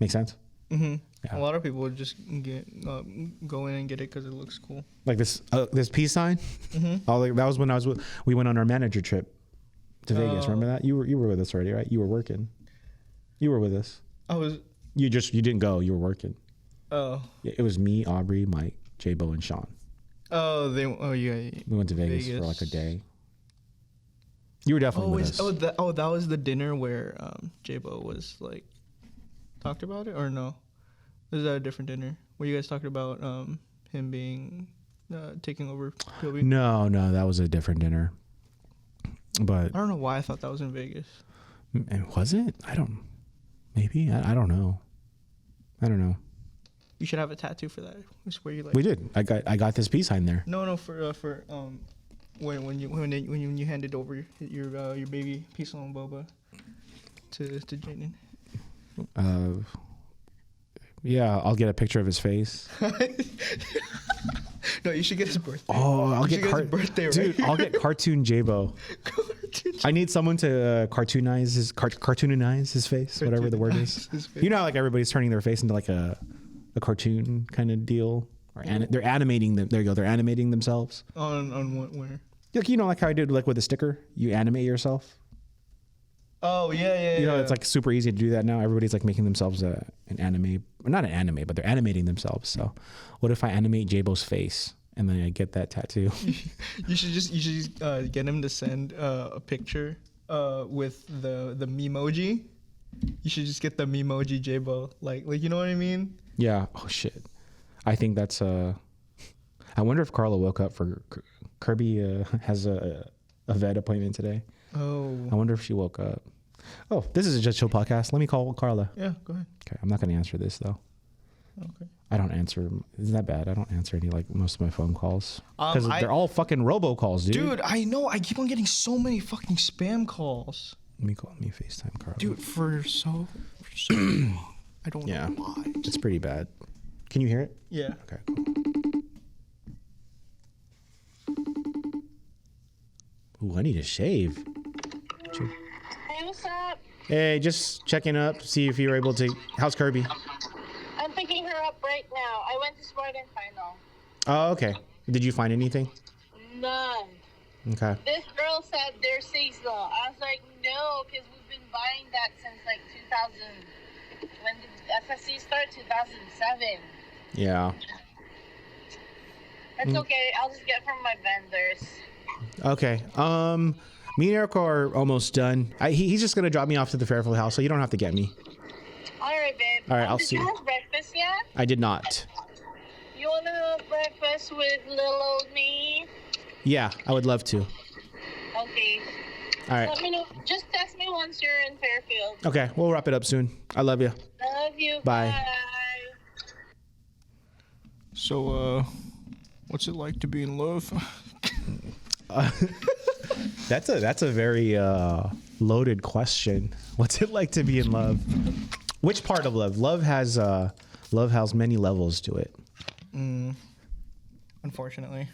Make sense? Mm-hmm. Yeah. A lot of people would just go in and get it because it looks cool. Like this peace sign. Mm-hmm. That was when we went on our manager trip to Vegas. Remember that? You were with us already, right? You were working. You were with us. You didn't go. You were working. Oh. Yeah, it was me, Aubrey, Mike, J-Bo, and Sean. Yeah. We went to Vegas for like a day. You were definitely with us. That was the dinner where J-Bo was like talked about it, or no? Was that a different dinner where you guys talked about him being taking over POV? No, that was a different dinner. But I don't know why I thought that was in Vegas. Was it? Maybe. I don't know. I don't know. You should have a tattoo for that. It's where you like. We did. I got this peace sign there. No, for when you handed over your baby peace on boba to Jaden. Yeah, I'll get a picture of his face. No, you should get his birthday. Oh, I'll get his birthday, right? Dude, I'll get cartoon J-Bo. I need someone to cartoonize his face, whatever the word is. You know how like everybody's turning their face into like a cartoon kind of deal, or they're animating them. There you go. They're animating themselves. On what? Where? Like like how I did like with a sticker. You animate yourself. Oh yeah. You know, it's like super easy to do that now. Everybody's like making themselves an anime, not an anime, but they're animating themselves. So, what if I animate J-Bo's face and then I get that tattoo? You should just get him to send a picture with the memoji. You should just get the memoji J-Bo, like you know what I mean? Yeah. Oh shit. I think that's I wonder if Carla woke up for Kirby has a vet appointment today. Oh. I wonder if she woke up. Oh, this is a Just Chill podcast. Let me call Carla. Yeah, go ahead. Okay, I'm not going to answer this though. Okay. I don't answer. Isn't that bad? I don't answer any most of my phone calls because they're all fucking robocalls, dude. Dude, I know. I keep on getting so many fucking spam calls. Let me FaceTime Carla. Dude, for so long. I don't know why. It's pretty bad. Can you hear it? Yeah. Okay, cool. Ooh, I need a shave. Hey, what's up? Hey, just checking up, see if you were able to. How's Kirby? I'm picking her up right now. I went to Smart and Final. Oh, okay. Did you find anything? None. Okay. This girl said they're seasonal. I was like, no, because we've been buying that since like 2000. When did FSC start? 2007. Yeah. It's okay. I'll just get from my vendors. Okay. Me and Eric are almost done. He's just gonna drop me off to the Fairfield house, so you don't have to get me. All right, babe. All right, I'll see you. you. Have breakfast yet? I did not. You wanna have breakfast with little old me? Yeah, I would love to. Okay. All right. Let me know. Just text me once you're in Fairfield. Okay, we'll wrap it up soon. I love you. Love you. Bye. Bye. So, what's it like to be in love? That's a very loaded question. What's it like to be in love? Which part of love? Love has many levels to it. Unfortunately.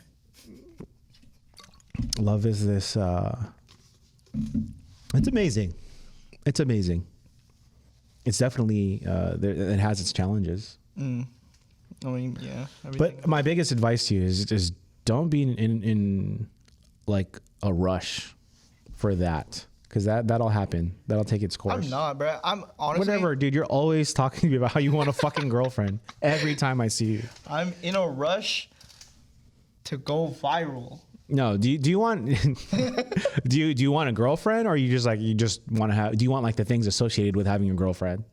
Love is this. It's amazing. It's amazing. It's definitely it has its challenges. I mean, yeah. But my biggest advice to you is don't be in like a rush for that, because that'll happen. That'll take its course. I'm not, bro. I'm honestly. Whatever, dude. You're always talking to me about how you want a fucking girlfriend every time I see you. I'm in a rush to go viral. No, do you want do you want a girlfriend, or you just want to have? Do you want like the things associated with having a girlfriend?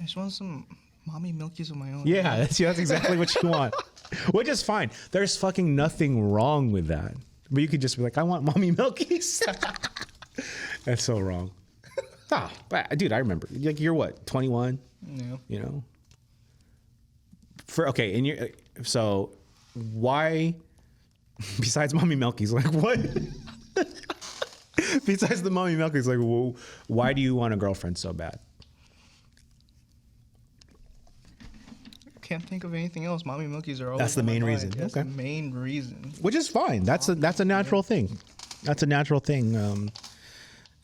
I just want some mommy milkies of my own. Yeah, that's exactly what you want, which is fine. There's fucking nothing wrong with that. But you could just be like, I want mommy milkies. That's so wrong. But dude, I remember. Like, you're what, 21? Yeah. You know. So why? Besides mommy milkies, like what? Besides the mommy milkies, like, well, why do you want a girlfriend so bad? Can't think of anything else. Mommy milkies are always. That's the on my main mind. reason. That's Okay. the main reason. Which is fine. That's a natural thing. That's a natural thing.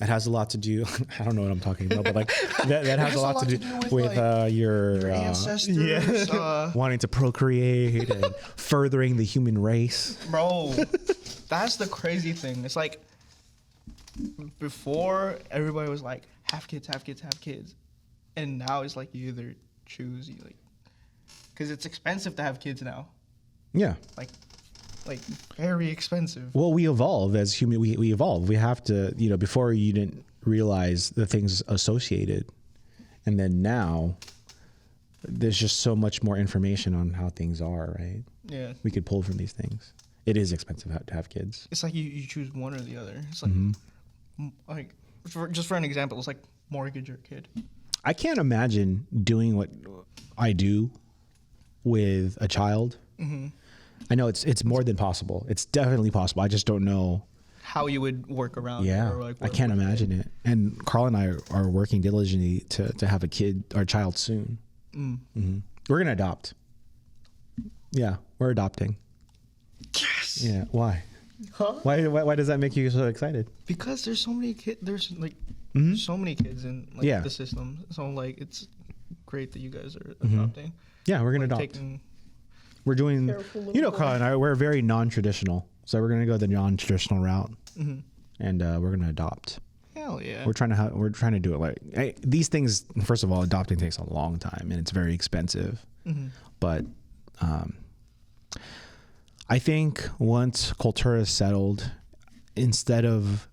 It has a lot to do. I don't know what I'm talking about, but like that has a lot to do with your ancestors. wanting to procreate and furthering the human race. Bro, that's the crazy thing. It's like before everybody was like have kids, and now it's like you either choose because it's expensive to have kids now. Yeah. Like very expensive. Well, we evolve as human. We evolve. We have to, before you didn't realize the things associated. And then now there's just so much more information on how things are, right? Yeah. We could pull from these things. It is expensive to have kids. It's like you choose one or the other. It's like, like for an example, it's like mortgage your kid. I can't imagine doing what I do with a child. Mm-hmm. I know it's more than possible. It's definitely possible. I just don't know how you would work around. Yeah, or like I can't imagine it. And Carl and I are working diligently to have a kid or child soon. Mm-hmm. We're gonna adopt. Yeah, we're adopting. Yes. Yeah. Why? Huh? Why does that make you so excited? Because there's so many kids. There's so many kids in the system. So like it's great that you guys are adopting. Yeah, we're gonna adopt. We're doing, Carl and I, we're very non-traditional. So we're going to go the non-traditional route, and we're going to adopt. Hell yeah. We're trying to do it these things. First of all, adopting takes a long time and it's very expensive. But I think once Cultura is settled, instead of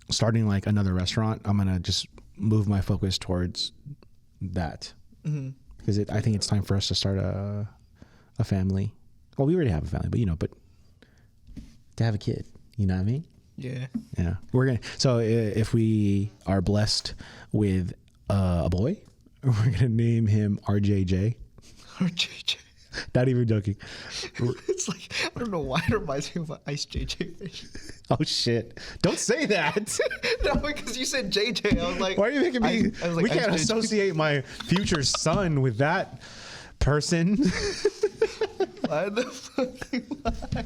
starting like another restaurant, I'm going to just move my focus towards that. Because I think it's time for us to start a family. Well, we already have a family, but to have a kid, you know what I mean? Yeah. Yeah. So if we are blessed with a boy, we're gonna name him RJJ. RJJ. Not even joking. It's like, I don't know why it reminds me of Ice JJ. Oh shit! Don't say that. No, because you said JJ. I was like, why are you making me? I was like, we can't associate my future son with that person. Why the fucking lie?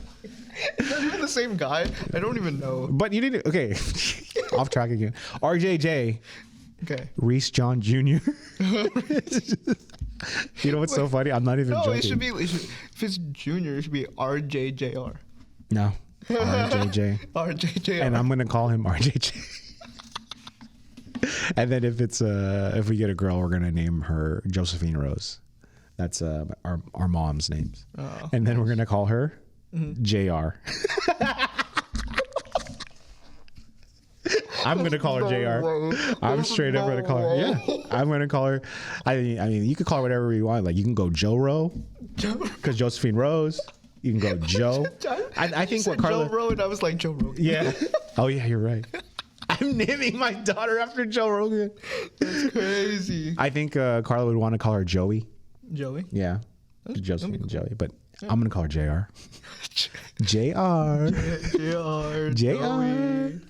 Is that even the same guy? I don't even know. But you didn't. Okay, off track again. RJJ. Okay. Reese John Jr. You know what's so funny? I'm not even joking. No, it should be. If it's junior, it should be RJJR. No. RJJ. RJJR. And I'm gonna call him RJJ. And then if we get a girl, we're gonna name her Josephine Rose. That's our mom's names. Oh, and then we're gonna call her JR. I'm gonna call her JR. I'm straight up gonna call her. Yeah, I'm gonna call her. I mean, you could call her whatever you want. Like you can go Joe Ro, because Josephine Rose. You can go Joe. I think what Carla. Joe Rogan. I was like Joe Rogan. Yeah. Oh yeah, you're right. I'm naming my daughter after Joe Rogan. That's crazy. I think Carla would want to call her Joey. Joey. Yeah. Josephine and Joey, but I'm gonna call her JR. JR. JR.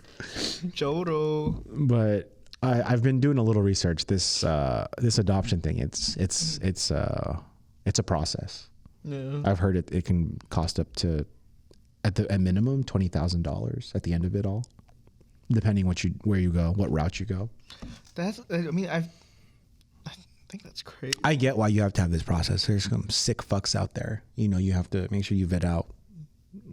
Joro. But I've been doing a little research. This adoption thing. It's a process. Yeah. I've heard it can cost up to at minimum $20,000 at the end of it all, depending where you go, what route you go. That's. I mean, I think that's crazy. I get why you have to have this process. There's some sick fucks out there. You have to make sure you vet out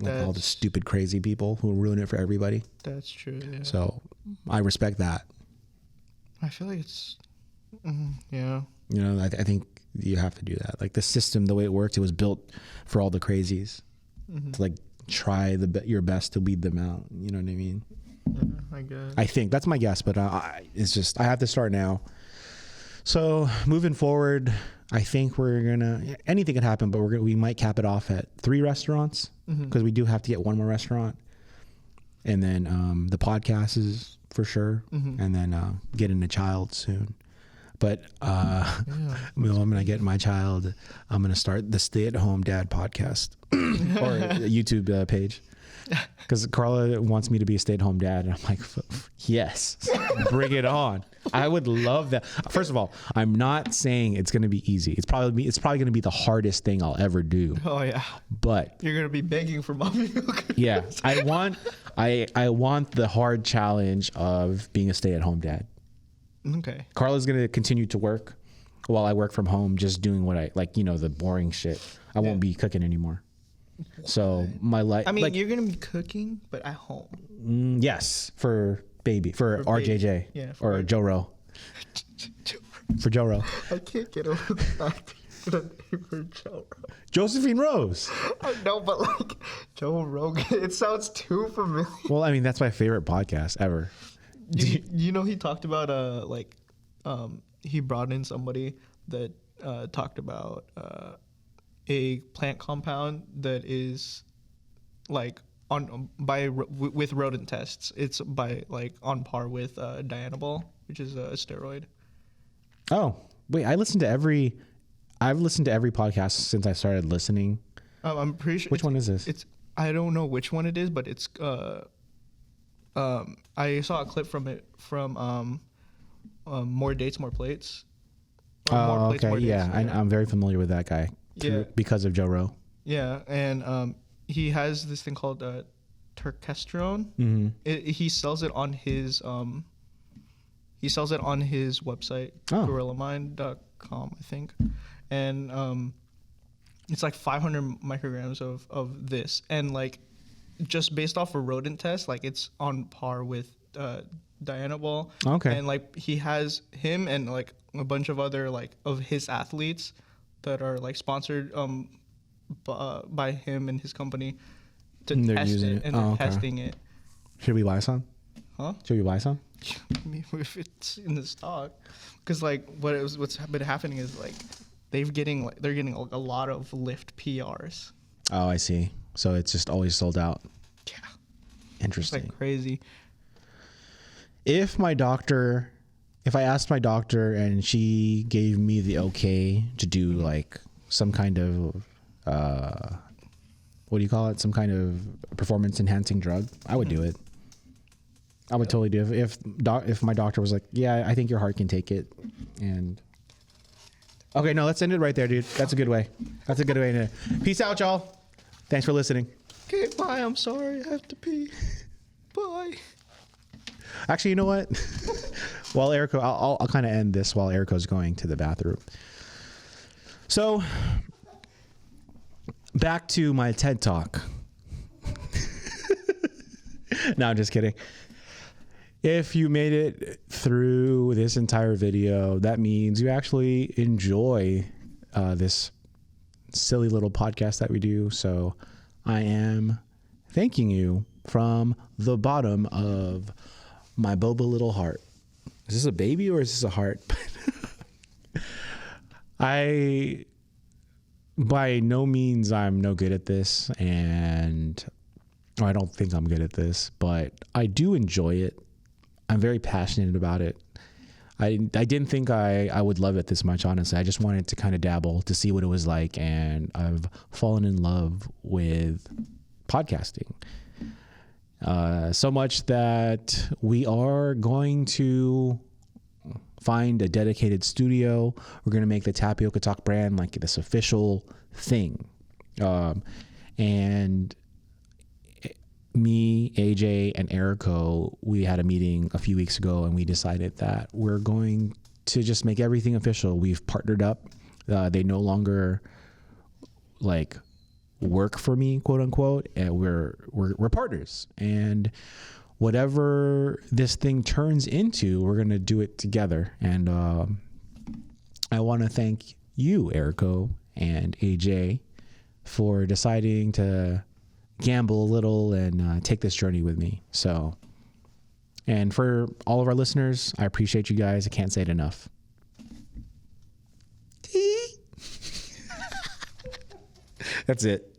all the stupid, crazy people who ruin it for everybody. That's true. Yeah. So I respect that. I feel like it's. Yeah. You know, I think you have to do that. Like the system, the way it worked, it was built for all the crazies to like try your best to weed them out. You know what I mean? I guess. I think that's my guess, but it's just I have to start now. So moving forward, I think anything could happen, but we might cap it off at 3 restaurants because we do have to get one more restaurant, and then the podcast is for sure, and then getting a child soon. But when I get my child, I'm gonna start the Stay at Home Dad podcast or a YouTube page. Because Carla wants me to be a stay-at-home dad, and I'm like, yes, bring it on. I would love that. First of all, I'm not saying it's going to be easy. It's probably going to be the hardest thing I'll ever do. Oh yeah, but you're going to be begging for mommy milk. Yeah, I want the hard challenge of being a stay-at-home dad. Okay. Carla's going to continue to work while I work from home, just doing what I like. You know, the boring shit. I won't be cooking anymore. So my life. I mean, you're gonna be cooking, but at home. Yes, for RJJ, yeah, or Joe Rowe. For Joe Rowe. I can't get over the fact that name for Joe Rowe. Josephine Rose. I know, but like Joe Rogan, it sounds too familiar. Well, I mean, that's my favorite podcast ever. You know, he talked about he brought in somebody that talked about a plant compound that is like with rodent tests. It's on par with Dianabol, which is a steroid. Oh wait, I've listened to every podcast since I started listening. I'm pretty sure. Which one is this? I don't know which one it is, but it's I saw a clip from it from More Dates, More Plates. Oh, okay, More Dates, yeah. I'm very familiar with that guy. Because of Joe Rowe. Yeah, and he has this thing called turkesterone. Mm-hmm. He sells it on his website, GorillaMind.com, I think, and it's like 500 micrograms of this, and like just based off a rodent test, like it's on par with Dianabol. Okay, and like he has him and like a bunch of other like of his athletes that are like sponsored by him and his company to test it, and they're testing it. Should we buy some? Huh? Should we buy some? I mean, if it's in the stock, because like what's been happening is like they're getting a lot of Lyft PRs. Oh, I see. So it's just always sold out. Yeah. Interesting. It's like crazy. If I asked my doctor and she gave me the okay to do like some kind of what do you call it? Some kind of performance enhancing drug, I would do it. I would totally do it. If my doctor was like, yeah, I think your heart can take it. And okay, no, let's end it right there, dude. That's a good way. That's a good way to peace out, y'all. Thanks for listening. Okay, bye. I'm sorry. I have to pee. Bye. Actually, you know what? While Erico, I'll kind of end this while Erico's going to the bathroom. So, back to my TED Talk. No, I'm just kidding. If you made it through this entire video, that means you actually enjoy this silly little podcast that we do. So, I am thanking you from the bottom of my boba little heart. Is this a baby or is this a heart? By no means I'm no good at this, and I don't think I'm good at this, but I do enjoy it. I'm very passionate about it. I didn't think I would love it this much, honestly. I just wanted to kind of dabble to see what it was like, and I've fallen in love with podcasting. So much that we are going to find a dedicated studio. We're going to make the Tapioca Talk brand like this official thing. And me, AJ, and Erico, we had a meeting a few weeks ago, and we decided that we're going to just make everything official. We've partnered up. They no longer like work for me, quote unquote, and we're partners. And whatever this thing turns into, we're gonna do it together. And I want to thank you, Erico and AJ, for deciding to gamble a little and take this journey with me. So, and for all of our listeners, I appreciate you guys. I can't say it enough. That's it.